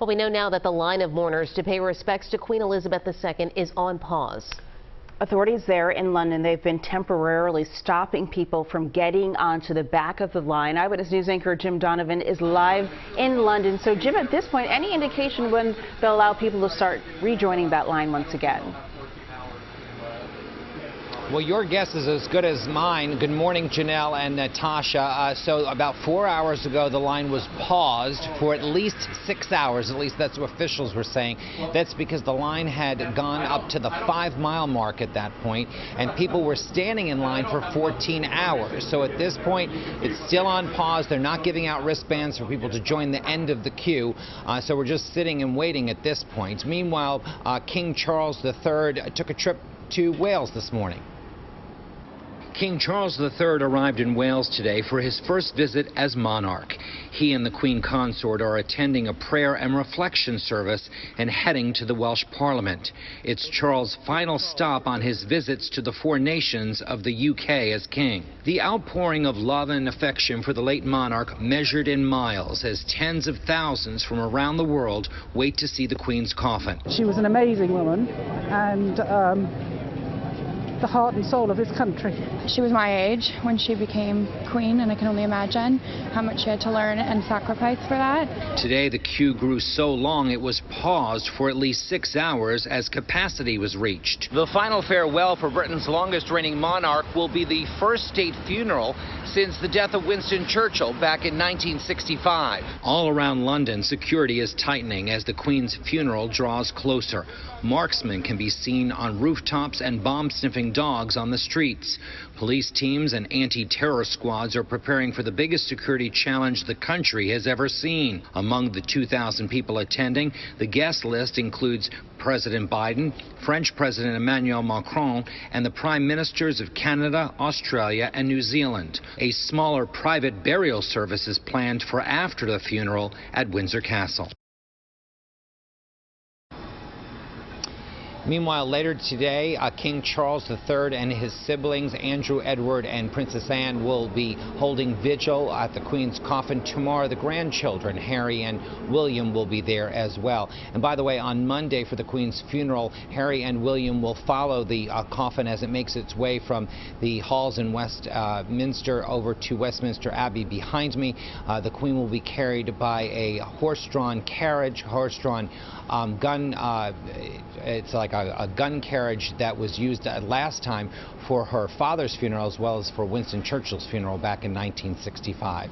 Well, we know now that the line of mourners to pay respects to Queen Elizabeth II is on pause. Authorities there in London, they've been temporarily stopping people from getting onto the back of the line. Eyewitness News anchor Jim Donovan is live in London. So, Jim, at this point, any indication when they'll allow people to start rejoining that line once again? Well, your guess is as good as mine. Good morning, Janelle and Natasha. So about 4 hours ago, the line was paused for at least 6 hours. At least that's what officials were saying. That's because the line had gone up to the 5-mile mark at that point, and people were standing in line for 14 hours. So at this point, it's still on pause. They're not giving out wristbands for people to join the end of the queue. So we're just sitting and waiting at this point. Meanwhile, King Charles III took a trip to Wales this morning. King Charles III arrived in Wales today for his first visit as monarch. He and the Queen Consort are attending a prayer and reflection service and heading to the Welsh Parliament. It's Charles' final stop on his visits to the 4 nations of the UK as king. The outpouring of love and affection for the late monarch measured in miles as tens of thousands from around the world wait to see the Queen's coffin. She was an amazing woman and the heart and soul of his country. She was my age when she became queen, and I can only imagine how much she had to learn and sacrifice for that. Today, the queue grew so long it was paused for at least 6 hours as capacity was reached. The final farewell for Britain's longest reigning monarch will be the first state funeral since the death of Winston Churchill back in 1965. All around London, security is tightening as the Queen's funeral draws closer. Marksmen can be seen on rooftops and bomb-sniffing dogs on the streets. Police teams and anti-terror squads are preparing for the biggest security challenge the country has ever seen. Among the 2,000 people attending, the guest list includes President Biden, French President Emmanuel Macron, and the Prime Ministers of Canada, Australia, and New Zealand. A smaller private burial service is planned for after the funeral at Windsor Castle. Meanwhile, later today, King Charles III and his siblings, Andrew, Edward, and Princess Anne, will be holding vigil at the Queen's coffin. Tomorrow, the grandchildren, Harry and William, will be there as well. And by the way, on Monday for the Queen's funeral, Harry and William will follow the coffin as it makes its way from the halls in Westminster over to Westminster Abbey behind me. The Queen will be carried by a horse-drawn carriage, horse-drawn gun. It's like a gun carriage that was used last time for her father's funeral as well as for Winston Churchill's funeral back in 1965.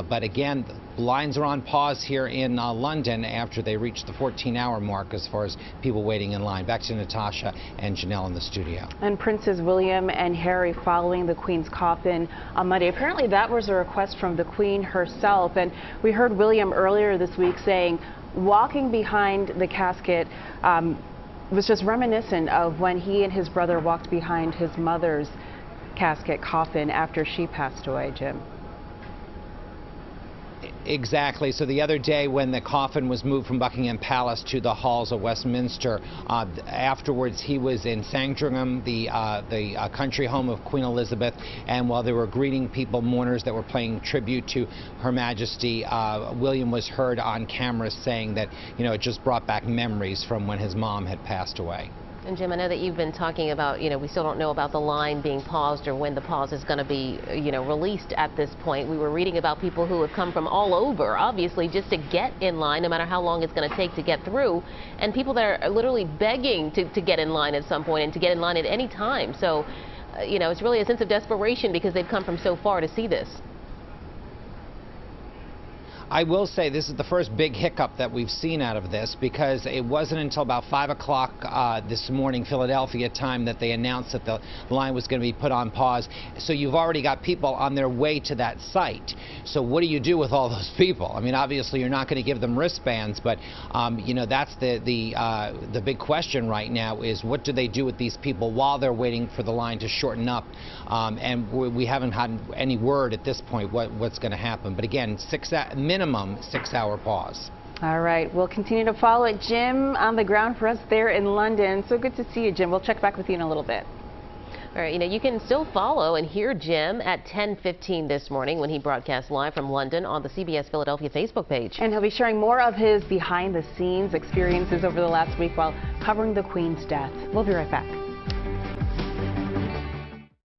But again, the lines are on pause here in London after they reach the 14-hour mark as far as people waiting in line. Back to Natasha and Janelle in the studio. And Princes William and Harry following the Queen's coffin on Monday. Apparently that was a request from the Queen herself. And we heard William earlier this week saying walking behind the casket was just reminiscent of when he and his brother walked behind his mother's casket coffin after she passed away, Jim. Exactly. So the other day when the coffin was moved from Buckingham Palace to the halls of Westminster, afterwards he was in Sandringham, the country home of Queen Elizabeth, and while they were greeting people, mourners that were paying tribute to Her Majesty, William was heard on camera saying that, you know, it just brought back memories from when his mom had passed away. And Jim, I know that you've been talking about, we still don't know about the line being paused or when the pause is going to be, released at this point. We were reading about people who have come from all over, obviously, just to get in line, no matter how long it's going to take to get through. And people that are literally begging to get in line at some point and to get in line at any time. So, it's really a sense of desperation because they've come from so far to see this. I will say this is the first big hiccup that we've seen out of this, because it wasn't until about 5 o'clock this morning, Philadelphia time, that they announced that the line was going to be put on pause. So you've already got people on their way to that site. So what do you do with all those people? I mean, obviously you're not going to give them wristbands, but that's the big question right now is what do they do with these people while they're waiting for the line to shorten up? And we haven't had any word at this point what's going to happen. But again, minimum 6-hour pause. All right, we'll continue to follow it. Jim on the ground for us there in London. So good to see you, Jim. We'll check back with you in a little bit. All right, you can still follow and hear Jim at 10:15 this morning when he broadcasts live from London on the CBS Philadelphia Facebook page. And he'll be sharing more of his behind-the-scenes experiences over the last week while covering the Queen's death. We'll be right back.